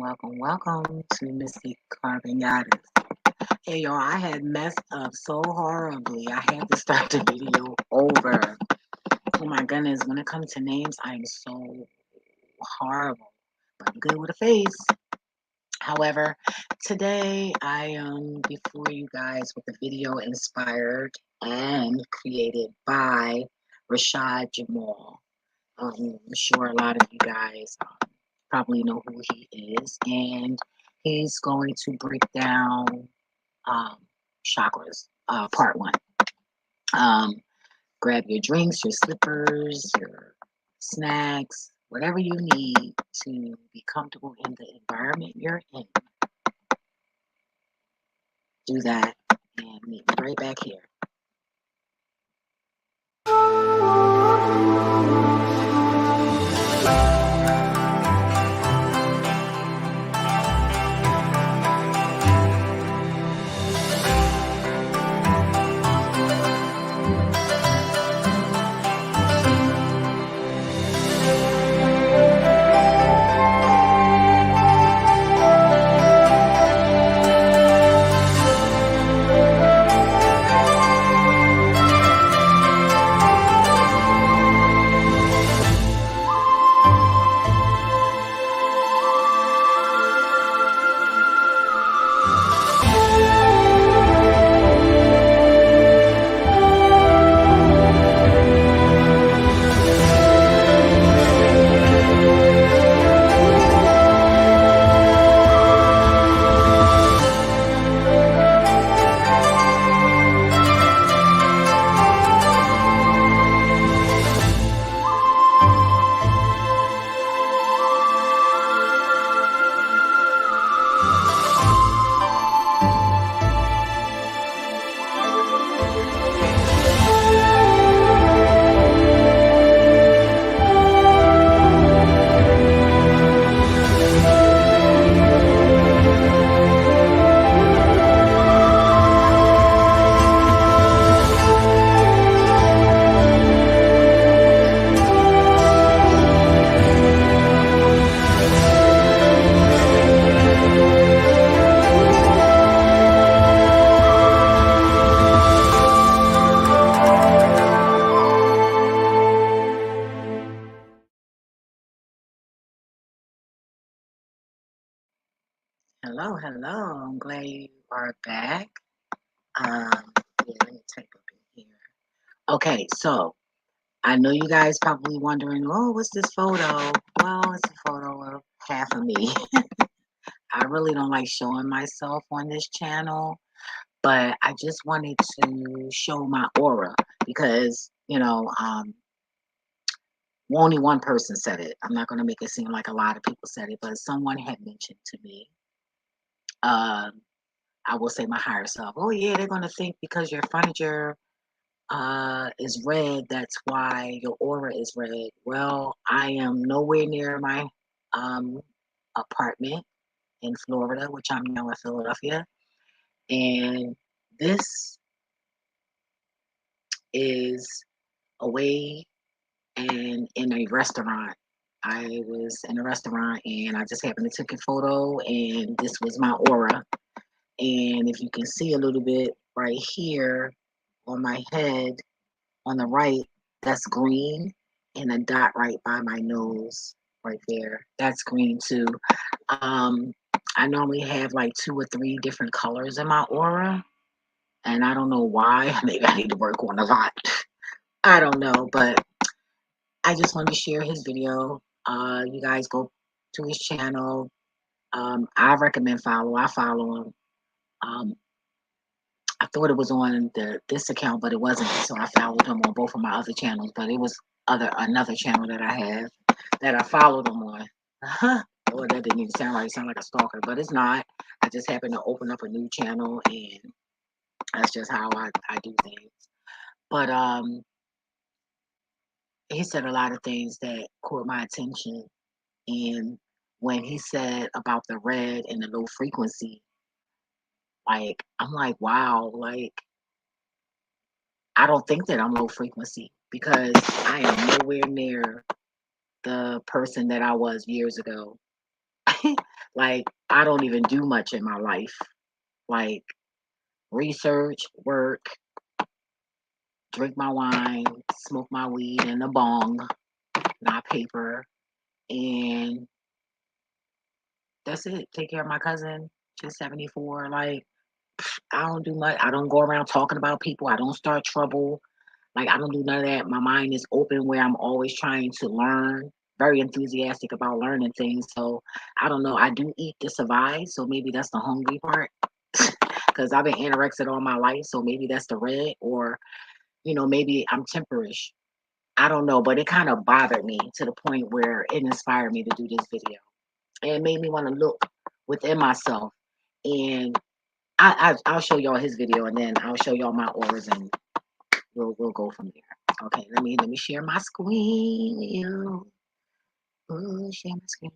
welcome to Mystic Carbonitis. Hey y'all, I had messed up so horribly. I had to start the video over. Oh my goodness, when it comes to names, I am so horrible. But I'm good with a face. However, today I am before you guys with a video inspired and created by Rashad Jamal. I'm sure a lot of you guys probably know who he is, and he's going to break down um, chakras, part one. Um, Grab your drinks, your slippers, your snacks, whatever you need to be comfortable in the environment you're in. Do that and meet me right back here. Hello, hello. I'm glad you are back. Um, yeah, let me type up in here. Okay, so I know you guys probably wondering, oh, what's this photo? Well, it's a photo of half of me. I really don't like showing myself on this channel, but I just wanted to show my aura because, only one person said it. I'm not going to make it seem like a lot of people said it, but someone had mentioned to me, I will say my higher self, oh yeah, they're going to think because your furniture is red, that's why your aura is red. Well, I am nowhere near my um, apartment in Florida, which I'm now in Philadelphia. And this is away and in a restaurant. I was in a restaurant and I just happened to take a photo, and this was my aura. And if you can see a little bit right here on my head on the right, that's green, and a dot right by my nose right there, that's green too. I normally have like 2 or 3 different colors in my aura, and I don't know why. Maybe I need to work on a lot. I don't know, but I just wanted to share his video. You guys go to his channel. I recommend follow. I follow him. Um, I thought it was on this account, but it wasn't. So I followed him on both of my other channels. But it was another channel that I have that I followed him on. Oh, that didn't even sound right. It sounded like a stalker, but it's not. I just happened to open up a new channel, and that's just how I do things. But he said a lot of things that caught my attention. And when he said about the red and the low frequency, like, I'm like, wow, like, I don't think that I'm low frequency because I am nowhere near the person that I was years ago. Like, I don't even do much in my life. Like, research, work, drink my wine, smoke my weed in a bong, not paper, and that's it. Take care of my cousin. She's 74. Like, I don't do much. I don't go around talking about people. I don't start trouble. Like, I don't do none of that. My mind is open where I'm always trying to learn, very enthusiastic about learning things. So I don't know. I do eat to survive. So maybe that's the hungry part. Because I've been anorexic all my life. So maybe that's the red. Or, maybe I'm temperish. I don't know. But it kind of bothered me to the point where it inspired me to do this video. And it made me want to look within myself. And I'll show y'all his video, and then I'll show y'all my auras, and we'll go from there. Okay, let me share my screen with you. Ooh, share my screen.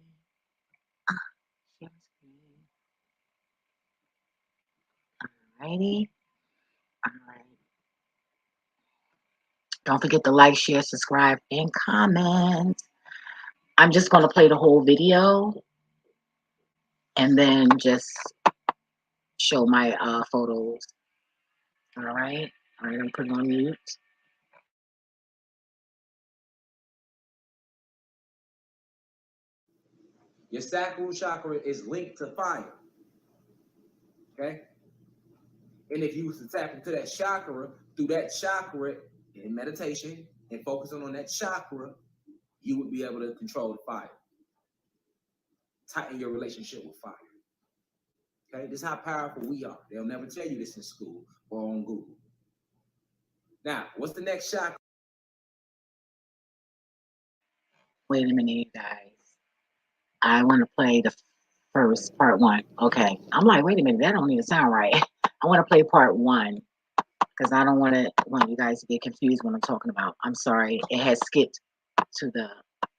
Share my screen. Alrighty. Alright. Don't forget to like, share, subscribe, and comment. I'm just gonna play the whole video and then just show my photos. Alright. Alright, I'm putting on mute. Your sacral chakra is linked to fire. Okay? And if you was to tap into that chakra, through that chakra in meditation and focusing on that chakra, you would be able to control the fire. Tighten your relationship with fire. Okay? This is how powerful we are. They'll never tell you this in school or on Google. Now, what's the next chakra? Wait a minute, guys. I want to play the first part one. Okay. I'm like, wait a minute, that don't even sound right. I want to play part one because I don't want you guys to get confused when I'm talking about. I'm sorry, it has skipped to the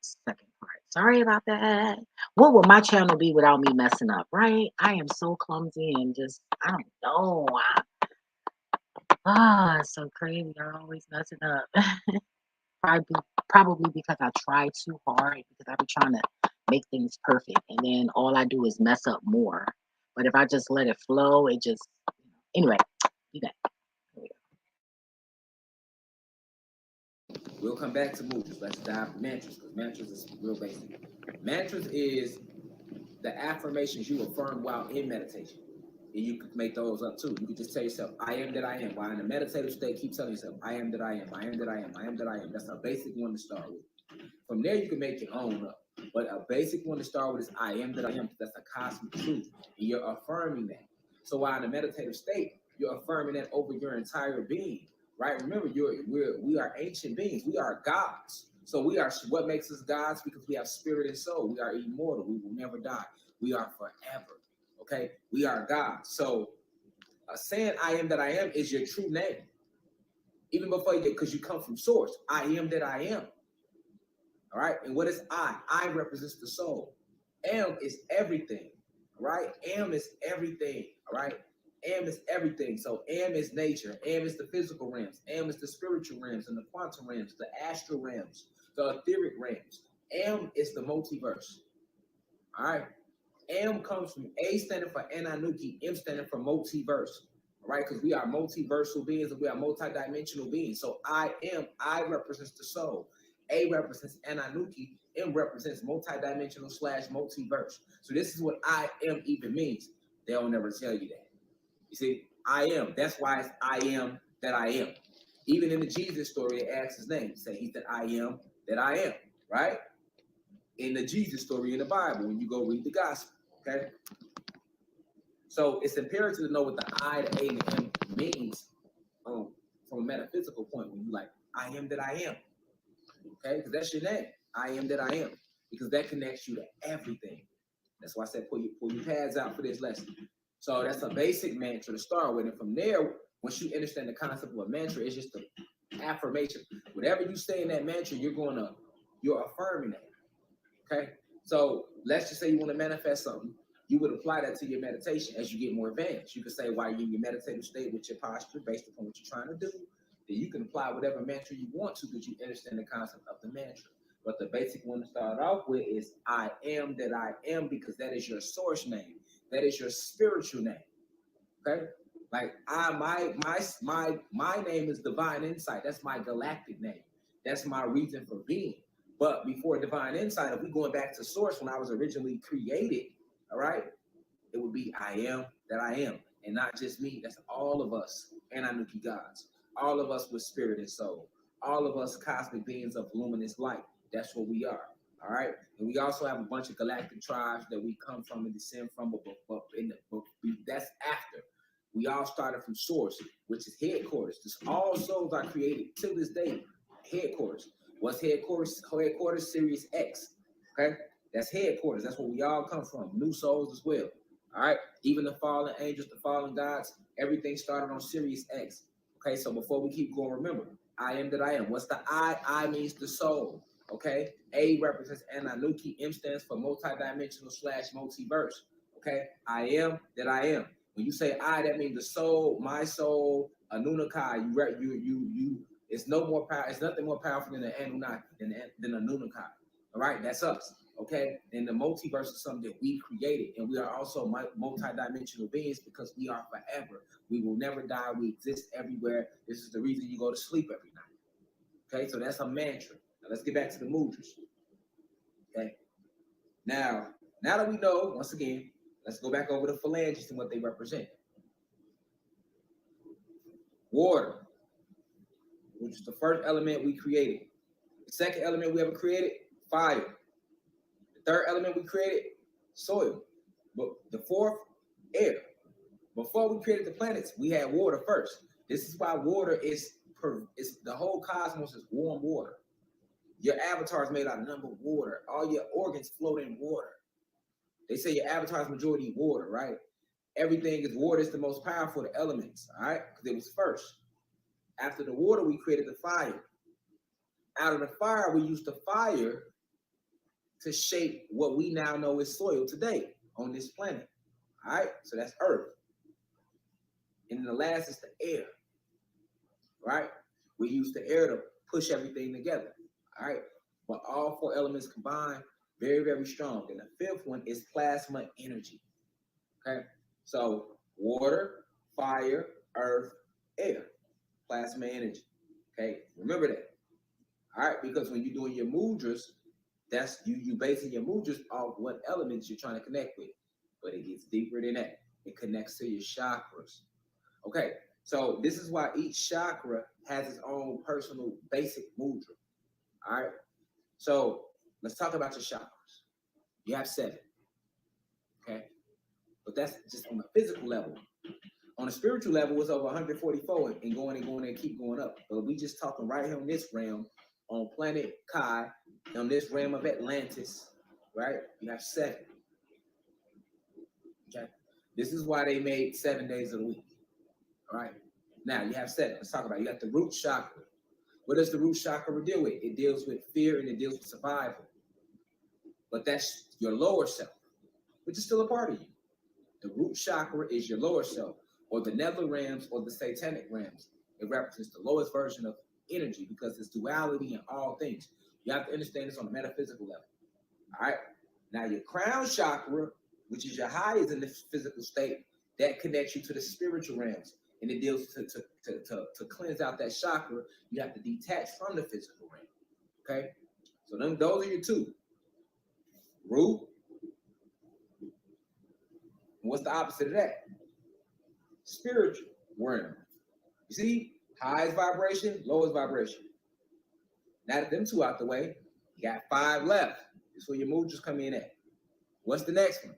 second part. Sorry about that. What would my channel be without me messing up, right? I am so clumsy and just, I don't know. It's so crazy. I'm always messing up. Probably because I try too hard because I be trying to make things perfect, and then all I do is mess up more. But if I just let it flow, it just anyway. Be back. We'll come back to mudras. Let's dive into mantras because mantras is real basic. Mantras is the affirmations you affirm while in meditation. And you could make those up too. You could just tell yourself, I am that I am. While in a meditative state, keep telling yourself, I am that I am, I am that I am, I am that I am. That's a basic one to start with. From there, you can make your own up. But a basic one to start with is I am that I am, because that's a cosmic truth. And you're affirming that. So while in a meditative state, you're affirming that over your entire being. Right? Remember, we are ancient beings. We are gods. So what makes us gods? Because we have spirit and soul. We are immortal. We will never die. We are forever. Okay? We are God. So saying I am that I am is your true name. Even before you, because you come from source. I am that I am. All right. And what is I? I represents the soul. Am is everything. All right. Am is everything. All right. Am is everything. So am is nature. Am is the physical realms. Am is the spiritual realms and the quantum realms, the astral realms, the etheric realms. Am is the multiverse. All right. M comes from A standing for Ananuki, M standing for multiverse. All right, because we are multiversal beings and we are multidimensional beings. So I represents the soul. A represents Ananuki, M represents multidimensional / multiverse. So this is what I am even means. They'll never tell you that. You see, I am. That's why it's I am that I am. Even in the Jesus story, it asks his name. Say he said, I am that I am, right? In the Jesus story in the Bible, when you go read the gospel. Okay, so it's imperative to know what the I, the A, and the M means from a metaphysical point. When you like, I am that I am, okay, because that's your name. I am that I am, because that connects you to everything. That's why I said pull your pads out for this lesson. So that's a basic mantra to start with, and from there, once you understand the concept of a mantra, it's just an affirmation. Whatever you say in that mantra, you're affirming that. Okay, so let's just say you want to manifest something. You would apply that to your meditation as you get more advanced. You could say while you're in your meditative state with your posture based upon what you're trying to do, then you can apply whatever mantra you want to because you understand the concept of the mantra. But the basic one to start off with is I am that I am, because that is your source name. That is your spiritual name. Okay? Like my name is Divine Insight. That's my galactic name. That's my reason for being. But before Divine Insight, if we going back to source when I was originally created, all right, it would be I am that I am. And not just me, that's all of us Ananuki gods. All of us with spirit and soul. All of us cosmic beings of luminous light. That's what we are. All right. And we also have a bunch of galactic tribes that we come from and descend from, that's after. We all started from source, which is headquarters. This all souls are created to this day. Headquarters. What's headquarters? Headquarters, Sirius X. Okay. That's headquarters. That's where we all come from. New souls as well. All right. Even the fallen angels, the fallen gods, everything started on Sirius X. Okay. So before we keep going, remember, I am that I am. What's the I? I means the soul. Okay. A represents Ananuki. M stands for multidimensional / multiverse. Okay. I am that I am. When you say I, that means the soul, my soul, Anunnaki. You. It's no more power. It's nothing more powerful than the Anunnaki, than Anunnaki. All right. That's us. Okay, and the multiverse is something that we created, and we are also multi-dimensional beings because we are forever. We will never die. We exist everywhere. This is the reason you go to sleep every night. Okay, so that's a mantra. Now let's get back to the mudras. Okay, now that we know, once again, let's go back over the phalanges and what they represent. Water, which is the first element we created. The second element we ever created, fire. Third element we created, soil. But the fourth, air. Before we created the planets, we had water first. This is why water is the whole cosmos is warm water. Your avatar is made out of nothing but water. All your organs float in water. They say your avatar is majority water, right? Everything is water. It's the most powerful of the elements, all right? Because it was first. After the water, we created the fire. Out of the fire, we used the fire to shape what we now know is soil today on this planet. All right, so that's Earth. And then the last is the air, right? We use the air to push everything together. All right, but all four elements combined, very, very strong. And the fifth one is plasma energy. Okay, so water, fire, earth, air, plasma energy. Okay, remember that. All right, because when you're doing your mudras, that's you basing your mudras off what elements you're trying to connect with. But it gets deeper than that. It connects to your chakras. Okay, so this is why each chakra has its own personal basic mudra. All right, so let's talk about your chakras. You have 7. Okay, but that's just on a physical level. On a spiritual level, it's over 144 and going and keep going up. But we just talking right here on this realm, on planet Kai, on this realm of Atlantis, right? You have 7. Okay, this is why they made 7 days of the week. All right, now you have 7. Let's talk about it. You got the root chakra. What does the root chakra deal with? It deals with fear and it deals with survival. But that's your lower self, which is still a part of you. The root chakra is your lower self, or the nether realms, or the satanic realms. It represents the lowest version of energy because it's duality in all things. You have to understand this on a metaphysical level. All right. Now your crown chakra, which is your highest in the physical state, that connects you to the spiritual realms, and it deals to cleanse out that chakra. You have to detach from the physical realm. Okay. So those are your 2. Root. What's the opposite of that? Spiritual realm. You see, highest vibration, lowest vibration. Now that them 2 out the way, you got 5 left. This is where your mudras come in at. What's the next one?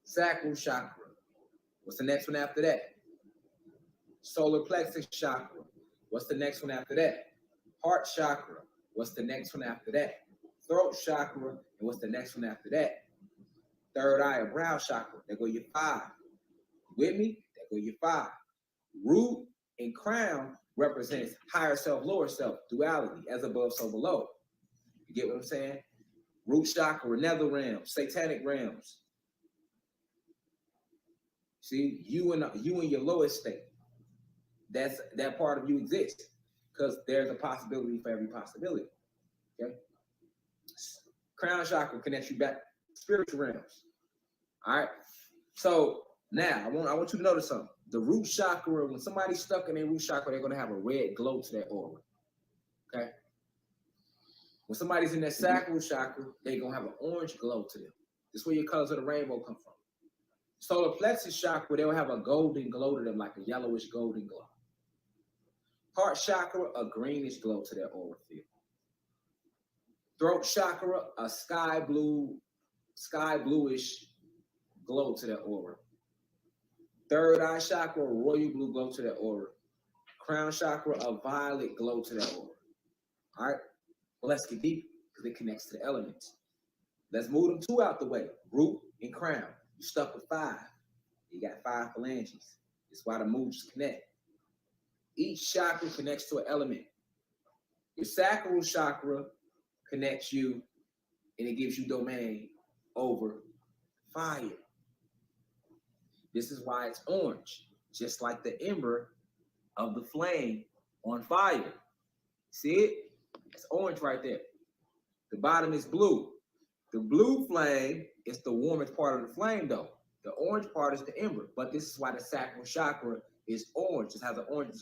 Sacral chakra. What's the next one after that? Solar plexus chakra. What's the next one after that? Heart chakra. What's the next one after that? Throat chakra. And what's the next one after that? Third eye or brow chakra. There go your 5. With me? There go your 5. Root and crown represents higher self, lower self, duality, as above, so below. You get what I'm saying? Root chakra, nether realms, satanic realms. See, you in your lowest state. That part of you exists because there's a possibility for every possibility. Okay. Crown chakra connects you back to spiritual realms. All right. So now I want you to notice something. The root chakra, when somebody's stuck in their root chakra, they're going to have a red glow to their aura. Okay. When somebody's in their sacral chakra, they're going to have an orange glow to them. This is where your colors of the rainbow come from. Solar plexus chakra, they'll have a golden glow to them, like a yellowish golden glow. Heart chakra, a greenish glow to their aura field. Throat chakra, a sky bluish glow to their aura. Third eye chakra, a royal blue glow to their aura. Crown chakra, a violet glow to their aura. All right, well, let's get deep because it connects to the elements. Let's move them two out the way, root and crown. You stuck with 5. You got 5 phalanges. That's why the moods connect. Each chakra connects to an element. Your sacral chakra connects you and it gives you domain over fire. This is why it's orange, just like the ember of the flame on fire. See it? It's orange right there. The bottom is blue. The blue flame is the warmest part of the flame, though. The orange part is the ember, but this is why the sacral chakra is orange. It has an orange.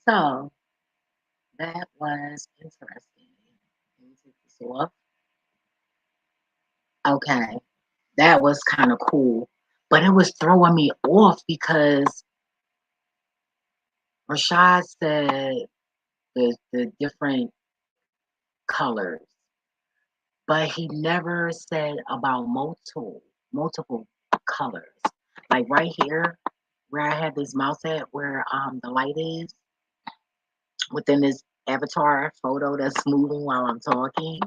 So that was interesting. Let me take this off. Okay, that was kind of cool, but it was throwing me off because Rashad said the different colors, but he never said about multiple colors. Like right here, where I had this mouse at, where the light is within this avatar photo that's moving while I'm talking.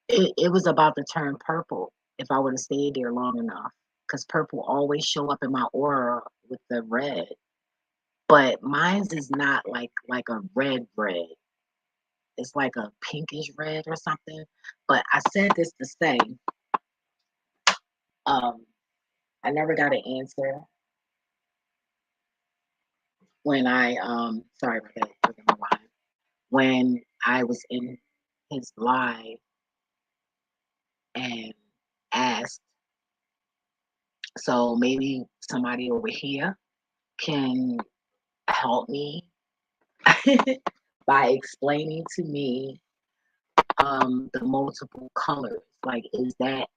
It was about to turn purple if I would have stayed there long enough, because purple always show up in my aura with the red. But mine's is not like a red. It's like a pinkish red or something. But I said this to say, um, I never got an answer when I sorry about that, when I was in his live and asked. So maybe somebody over here can help me by explaining to me the multiple colors. Like, is that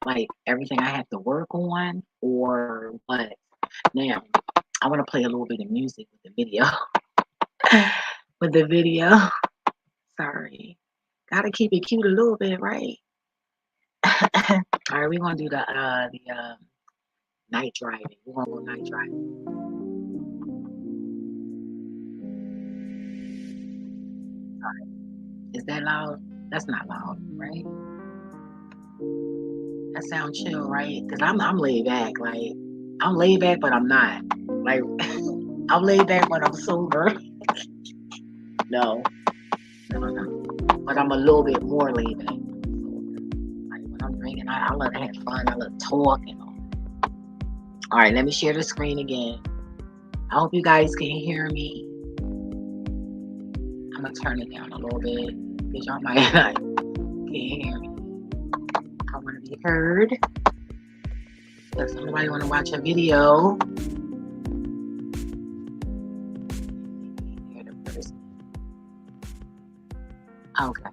like everything I have to work on or what? Now, I want to play a little bit of music with the video. with the video. Sorry. Gotta keep it cute a little bit, right? All right, we're gonna do the night driving. We're gonna go night driving. All right. Is that loud? That's not loud, right? That sounds chill, right? Because I'm laid back. Like, I'm laid back, but I'm not. Like, I'm laid back when I'm sober. No. But I'm a little bit more laid back. Like, when I'm drinking, I love to have fun. I love talking. All right, let me share the screen again. I hope you guys can hear me. I'm going to turn it down a little bit because y'all might not can hear me. I want to be heard. Does somebody want to watch a video? Hear the person. Okay.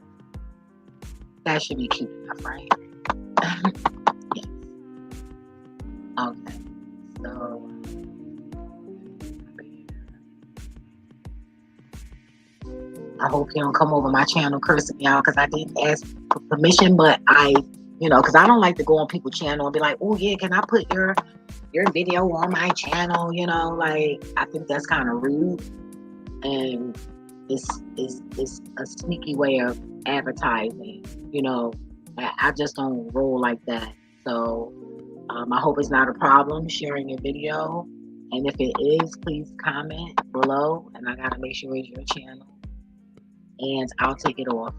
That should be cute enough, right? Yes. Okay. So, I hope you don't come over my channel cursing me out because I didn't ask for permission, but because I don't like to go on people's channel and be like, oh yeah, can I put your video on my channel? Like, I think that's kind of rude, and it's a sneaky way of advertising. I just don't roll like that. So I hope it's not a problem sharing your video, and if it is, please comment below, and I gotta make sure it's your channel, and I'll take it off.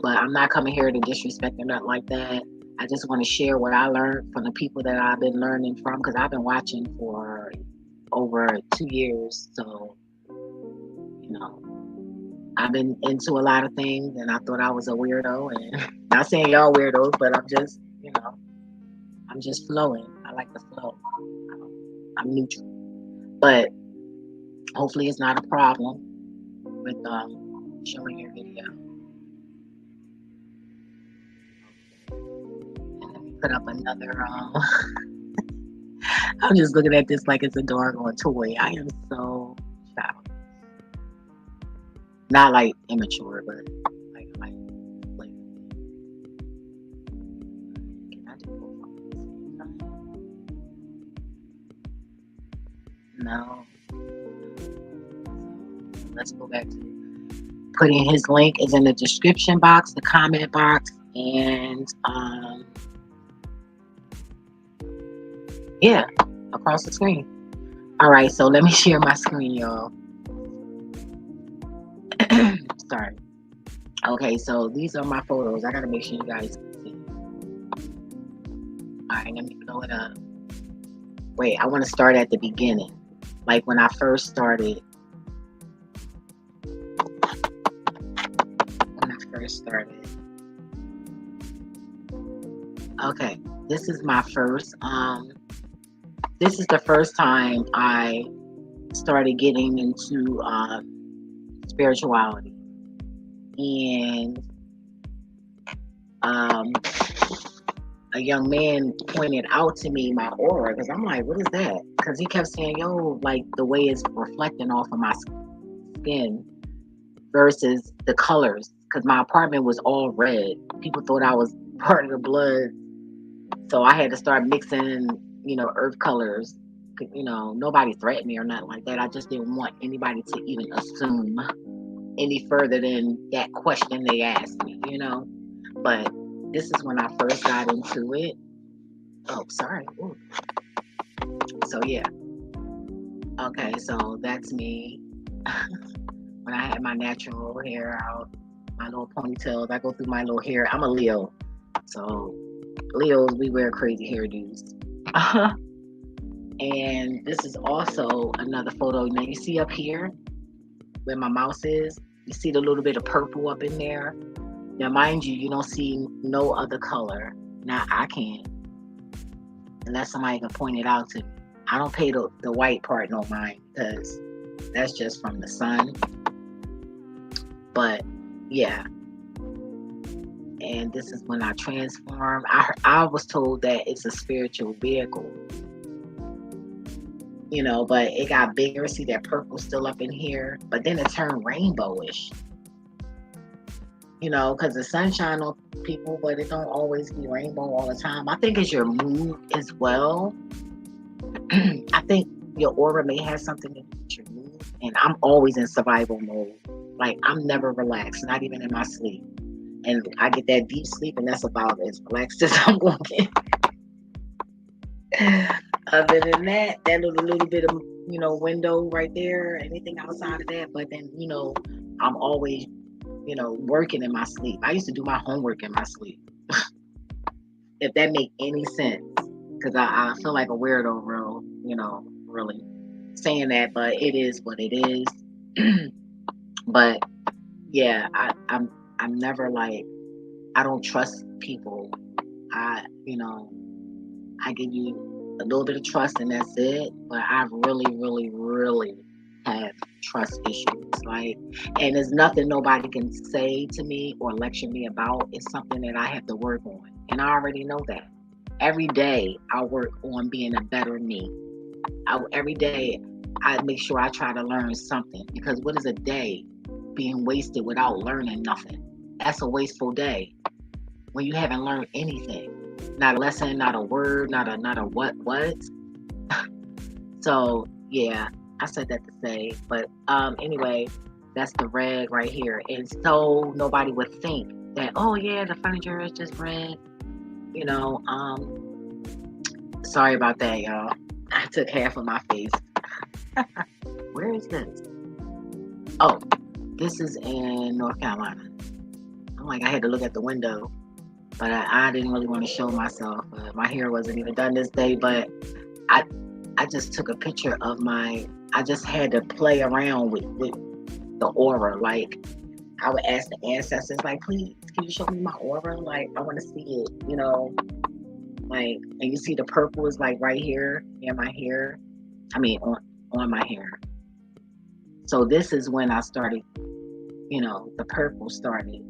But I'm not coming here to disrespect or nothing like that. I just want to share what I learned from the people that I've been learning from, because I've been watching for over 2 years. So, you know, I've been into a lot of things, and I thought I was a weirdo. And not saying y'all weirdos, but I'm just, I'm just flowing. I like to flow. I'm neutral. But hopefully it's not a problem with showing your video. And let me put up another. I'm just looking at this like it's a doggone toy. I am so childish. Not like immature, but like. Can I do both at the same time? No. Let's go back to putting his link is in the description box, the comment box, and yeah, across the screen. All right, so let me share my screen, y'all. Sorry. Okay, so these are my photos. I gotta make sure you guys can see. All right, let me blow it up. Wait, I want to start at the beginning, like when I first started. Okay, this is my first. This is the first time I started getting into spirituality, and a young man pointed out to me my aura, because I'm like, what is that? Because he kept saying, yo, like the way it's reflecting off of my skin versus the colors, because my apartment was all red. People thought I was part of the blood, so I had to start mixing, earth colors. Nobody threatened me or nothing like that. I just didn't want anybody to even assume any further than that question they asked me, But this is when I first got into it. Oh, sorry. Ooh. So yeah. Okay, so that's me. When I had my natural hair out, my little ponytails, I go through my little hair. I'm a Leo. So Leos, we wear crazy hairdos. And this is also another photo. Now you see up here where my mouse is, you see the little bit of purple up in there. Now mind you, you don't see no other color. Now I can, unless somebody can point it out to me. I don't pay the white part no mind, because that's just from the sun. But yeah. And this is when I transform. I was told that it's a spiritual vehicle, but it got bigger. See that purple still up in here, but then it turned rainbowish, because the sunshine on people, but it don't always be rainbow all the time. I think it's your mood as well. I think your aura may have something to do with your mood, and I'm always in survival mode. Like, I'm never relaxed, not even in my sleep. And I get that deep sleep, and that's about as relaxed as I'm going to get. Other than that little bit of, window right there, anything outside of that. But then, I'm always, working in my sleep. I used to do my homework in my sleep. If that make any sense. Because I feel like a weirdo, really saying that, but it is what it is. But yeah, I'm never like, I don't trust people. I give you a little bit of trust and that's it. But I really, really, really have trust issues. Like, and there's nothing nobody can say to me or lecture me about. It's something that I have to work on. And I already know that. Every day I work on being a better me. Every day I make sure I try to learn something. Because what is a day being wasted without learning nothing? That's a wasteful day when you haven't learned anything. Not a lesson, not a word, not a what. So yeah, I said that to say, but anyway, that's the red right here. And so nobody would think that, oh yeah, the furniture is just red. Sorry about that, y'all. I took half of my face. Where is this? Oh, this is in North Carolina. I'm like, I had to look at the window, but I didn't really want to show myself. My hair wasn't even done this day, but I just took a picture of I just had to play around with the aura. Like, I would ask the ancestors, like, please, can you show me my aura? Like, I want to see it, like, and you see the purple is like right here in my hair. I mean, on my hair. So this is when I started, the purple started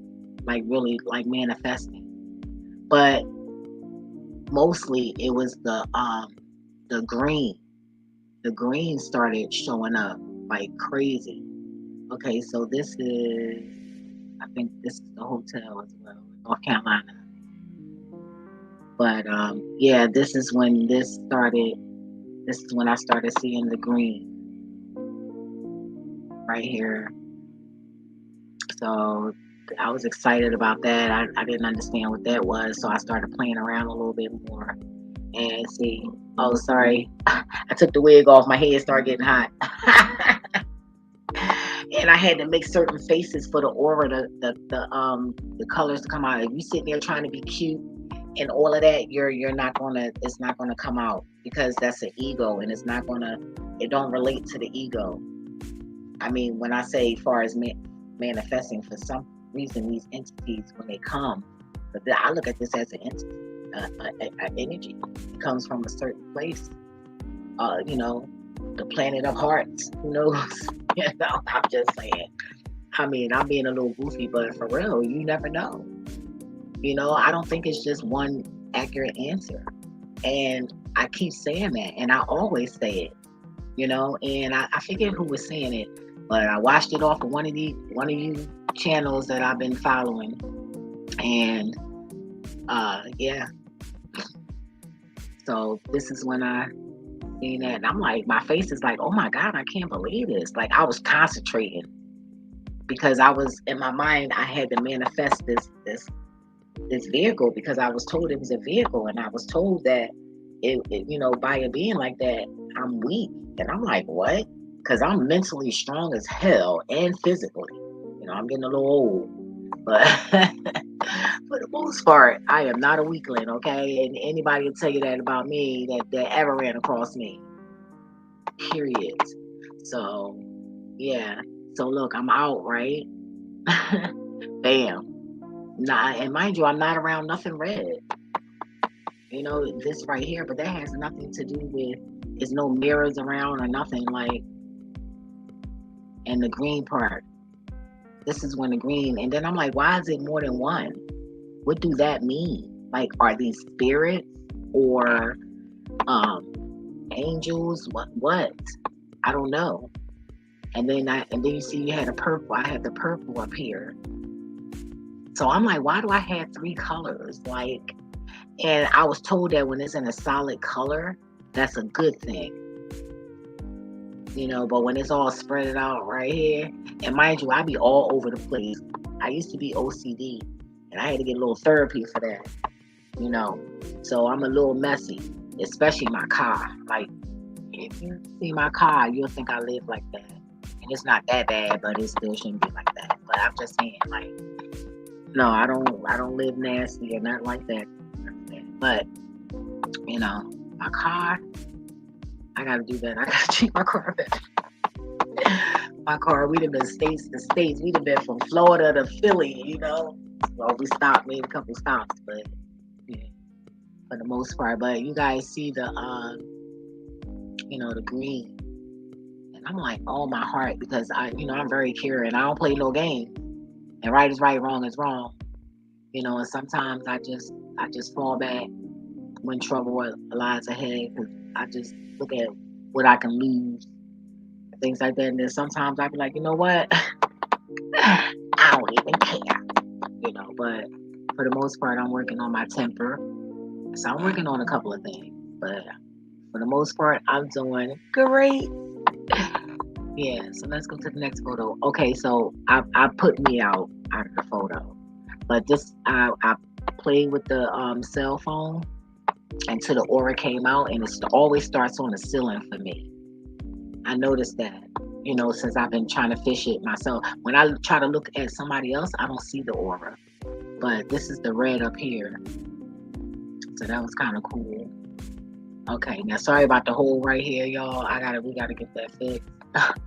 like really like manifesting. But mostly it was the green. The green started showing up like crazy. Okay, so this is, I think this is the hotel as well, North Carolina. But yeah, this is when this started. This is when I started seeing the green right here. So I was excited about that. I didn't understand what that was, so I started playing around a little bit more and see. Oh, sorry, I took the wig off. My head started getting hot, and I had to make certain faces for the aura, the colors to come out. If you sitting there trying to be cute and all of that, you're not gonna. It's not gonna come out because that's an ego, and it's not gonna. It don't relate to the ego. I mean, when I say far as manifesting, for some reason, these entities, when they come, but I look at this as an entity, an energy. It comes from a certain place. The planet of hearts. Who knows? I'm just saying. I mean, I'm being a little goofy, but for real, you never know. I don't think it's just one accurate answer. And I keep saying that, and I always say it, and I forget who was saying it, but I watched it off of one of you channels that I've been following. And yeah. So this is when I seen that, and I'm like, my face is like, oh my God, I can't believe this. Like, I was concentrating because I was in my mind, I had to manifest this vehicle because I was told it was a vehicle, and I was told that by it being like that, I'm weak. And I'm like, what? Because I'm mentally strong as hell and physically. I'm getting a little old, but for the most part, I am not a weakling, okay? And anybody will tell you that about me that ever ran across me. Period. So, yeah. So look, I'm out, right? Bam. Nah, and mind you, I'm not around nothing red. This right here, but that has nothing to do with, there's no mirrors around or nothing, like, and the green part. This is when the green, and then I'm like, why is it more than one? What do that mean? Like, are these spirits or angels? What? I don't know. And then you see you had a purple. I had the purple up here. So I'm like, why do I have 3 colors? Like, and I was told that when it's in a solid color, that's a good thing. But when it's all spread out right here, and mind you, I be all over the place. I used to be OCD, and I had to get a little therapy for that. So I'm a little messy, especially my car. Like, if you see my car, you'll think I live like that. And it's not that bad, but it still shouldn't be like that. But I'm just saying, like, no, I don't live nasty or nothing like that. But my car, I gotta do that. I gotta treat my car better. My car, we done been states to states. We done been from Florida to Philly, Well, we stopped, made a couple stops, but yeah, for the most part. But you guys see the the green. And I'm like, oh, my heart, because I'm very caring. I don't play no game. And right is right, wrong is wrong. And sometimes I just fall back when trouble lies ahead, because I just look at what I can lose, things like that. And then sometimes I be like, you know what? I don't even care, But for the most part, I'm working on my temper. So I'm working on a couple of things. But for the most part, I'm doing great. Yeah, so let's go to the next photo. Okay, so I put me out of the photo. But I played with the cell phone until the aura came out, and it always starts on the ceiling for me. I noticed that, since I've been trying to fish it myself. When I try to look at somebody else, I don't see the aura. But this is the red up here. So that was kind of cool. Okay, now sorry about the hole right here, y'all. We gotta get that fixed.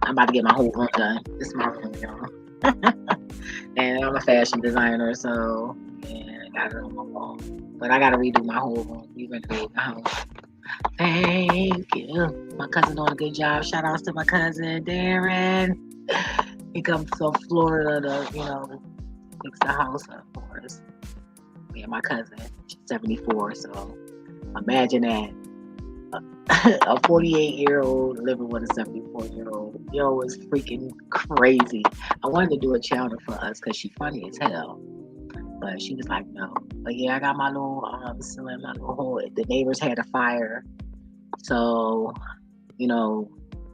I'm about to get my whole room done. This is my room, y'all. And I'm a fashion designer, so yeah, I got it on my wall. But I gotta redo my whole room. We renovate my house. Thank you. My cousin doing a good job. Shout outs to my cousin Darren. He comes from Florida to, fix the house up for us. Me and my cousin. She's 74, so imagine that. A 48-year-old living with a 74-year-old. Yo, it's freaking crazy. I wanted to do a channel for us because she's funny as hell. But she was like, no. But yeah, I got my little ceiling, my little hole. The neighbors had a fire. So,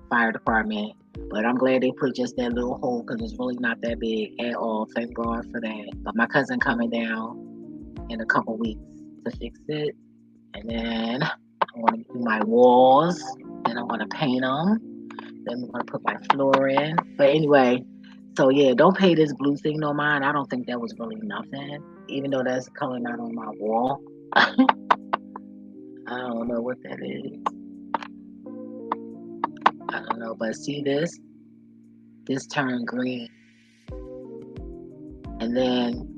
fire department. But I'm glad they put just that little hole because it's really not that big at all. Thank God for that. But my cousin coming down in a couple weeks to fix it. And then I want to do my walls. Then I want to paint them. Then I'm going to put my floor in. But anyway, so yeah, don't pay this blue thing no mind. I don't think that was really nothing. Even though that's coming out on my wall. I don't know what that is. I don't know. But see this? This turned green. And then,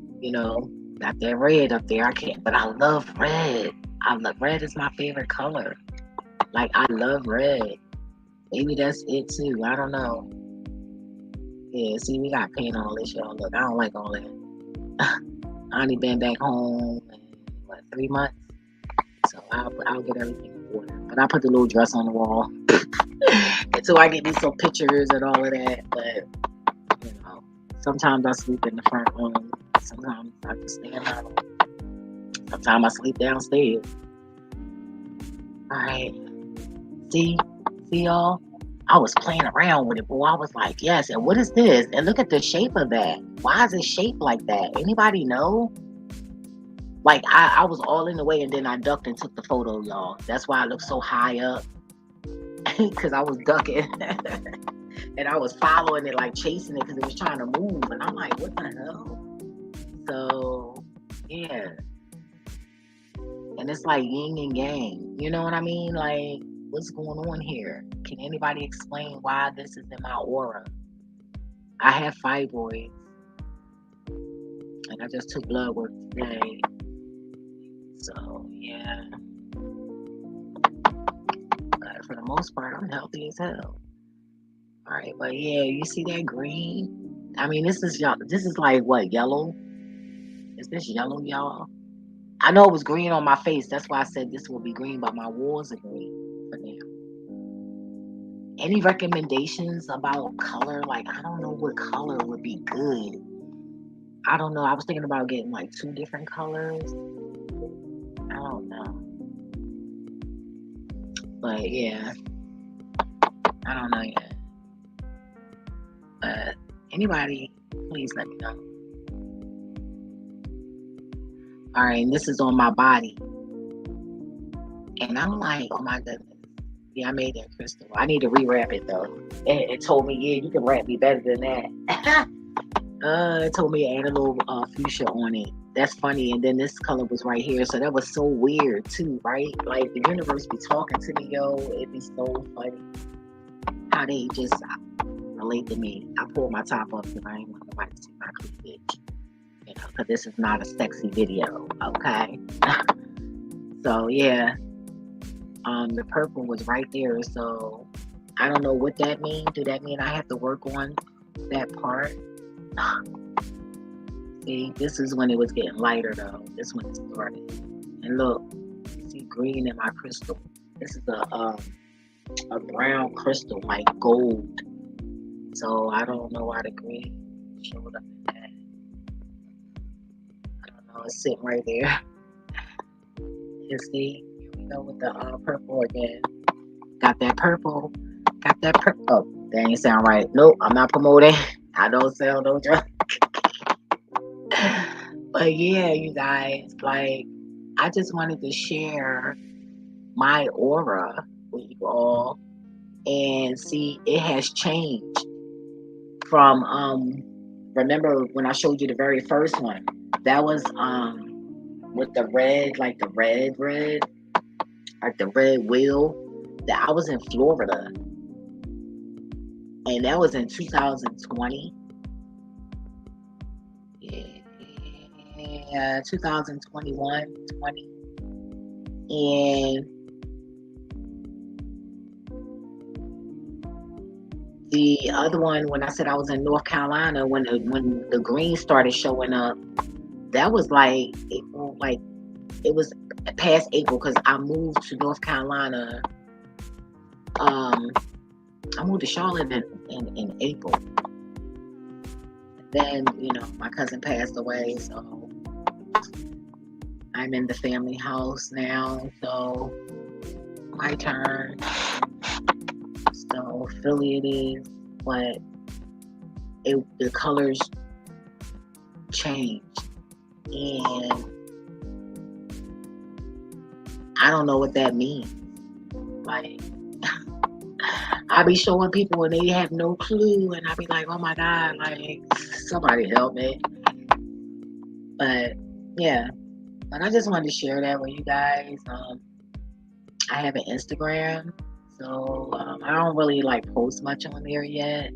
got that red up there. I can't, but I love red. Red is my favorite color. Like, I love red. Maybe that's it too. I don't know. Yeah, see, we got paint on this, y'all. Look, I don't like all that. I only been back home in, 3 months. So I'll get everything in order. But I put the little dress on the wall until I get me some pictures and all of that. But, sometimes I sleep in the front room. Sometimes I just stay in my room. Sometimes I sleep downstairs. All right. See y'all? I was playing around with it, boy. I was like, yes. And what is this? And look at the shape of that. Why is it shaped like that? Anybody know? Like, I was all in the way, and then I ducked and took the photo, y'all. That's why I looked so high up. Because I was ducking. And I was following it, like chasing it, because it was trying to move. And I'm like, what the hell? So, yeah. And it's like yin and yang. You know what I mean? Like, what's going on here? Can anybody explain why this is in my aura? I have fibroids. And I just took blood work today. So, yeah. But for the most part, I'm healthy as hell. All right, but yeah, you see that green? I mean, this is like what, yellow? Is this yellow, y'all? I know it was green on my face. That's why I said this will be green, but my walls are green for now. Any recommendations about color? Like, I don't know what color would be good. I don't know. I was thinking about getting like 2 different colors. I don't know. But yeah, I don't know yet. But anybody, please let me know. All right, and this is on my body. And I'm like, oh my goodness. Yeah, I made that crystal. I need to rewrap it though. It told me, yeah, you can wrap me better than that. It told me to add a little fuchsia on it. That's funny. And then this color was right here. So that was so weird too, right? Like the universe be talking to me, yo. It'd be so funny how they just relate to me. I pulled my top up because I ain't want nobody to see my cleavage. Because this is not a sexy video, okay? So yeah. The purple was right there, so I don't know what that means. Do that mean I have to work on that part? See, this is when it was getting lighter though. This when it started. And look, you see green in my crystal. This is a brown crystal, like gold. So I don't know why the green showed up in that. I don't know, it's sitting right there. You see? Go with the purple again. Got that purple. Oh, that ain't sound right. Nope, I'm not promoting. I don't sell no drugs. But yeah, you guys, like, I just wanted to share my aura with you all and see it has changed from remember when I showed you the very first one? That was with the red, like the red. at the Red Wheel, that I was in Florida, and that was in 2020. Yeah, 2021, 20. And the other one, when I said I was in North Carolina, when the green started showing up, that was like April, like it was past April, because I moved to North Carolina. I moved to Charlotte in April. Then, my cousin passed away, so I'm in the family house now. So my turn. So Philly it is, but the colors changed, and I don't know what that means. Like, I be showing people and they have no clue, and I be like, oh my God, like, somebody help me. But yeah, but I just wanted to share that with you guys. I have an Instagram, so I don't really like post much on there yet,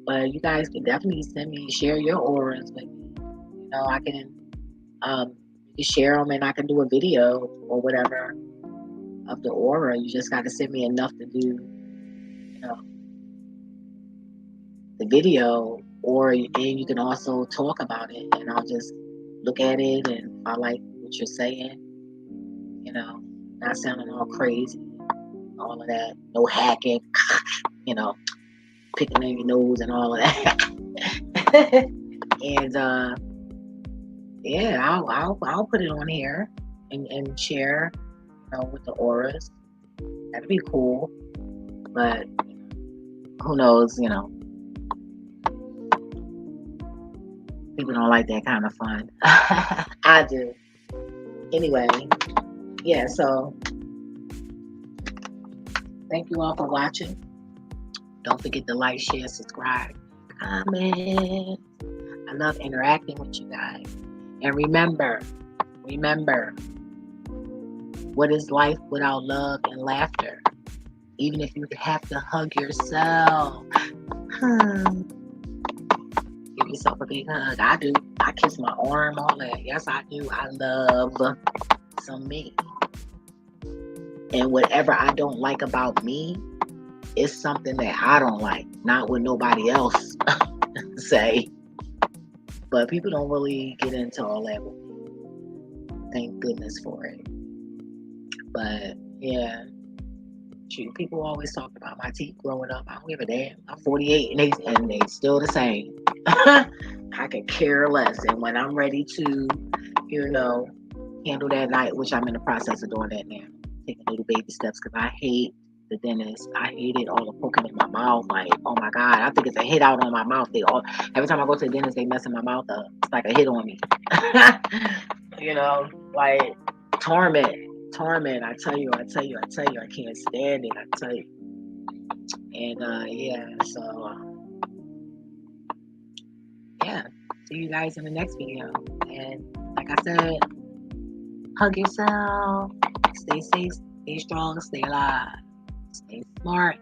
but you guys can definitely share your auras with me. I can share them, and I can do a video or whatever of the aura. You just got to send me enough to do, the video, and you can also talk about it, and I'll just look at it, and if I like what you're saying, not sounding all crazy, all of that, no hacking, picking in your nose and all of that. And yeah, I'll put it on here and share, with the auras. That'd be cool. But who knows, people don't like that kind of fun. I do. Anyway, yeah, so thank you all for watching. Don't forget to like, share, subscribe, comment. I love interacting with you guys. And remember, what is life without love and laughter? Even if you have to hug yourself. Give yourself a big hug. I do. I kiss my arm, all that. Yes, I do. I love some me. And whatever I don't like about me is something that I don't like, not what nobody else say. But people don't really get into all that with me. Thank goodness for it. But yeah, shoot, people always talk about my teeth growing up. I don't give a damn. I'm 48 and they still the same. I could care less. And when I'm ready to, handle that night, which I'm in the process of doing that now, taking little baby steps, because I hate the dentist. I hated all the poking in my mouth. Like, oh my God, I think it's a hit out on my mouth. Every time I go to the dentist, they messing my mouth up. It's like a hit on me. Like torment. I tell you, I can't stand it. I tell you. And yeah, so yeah, see you guys in the next video. And like I said, hug yourself, stay safe, stay strong, stay alive, stay smart.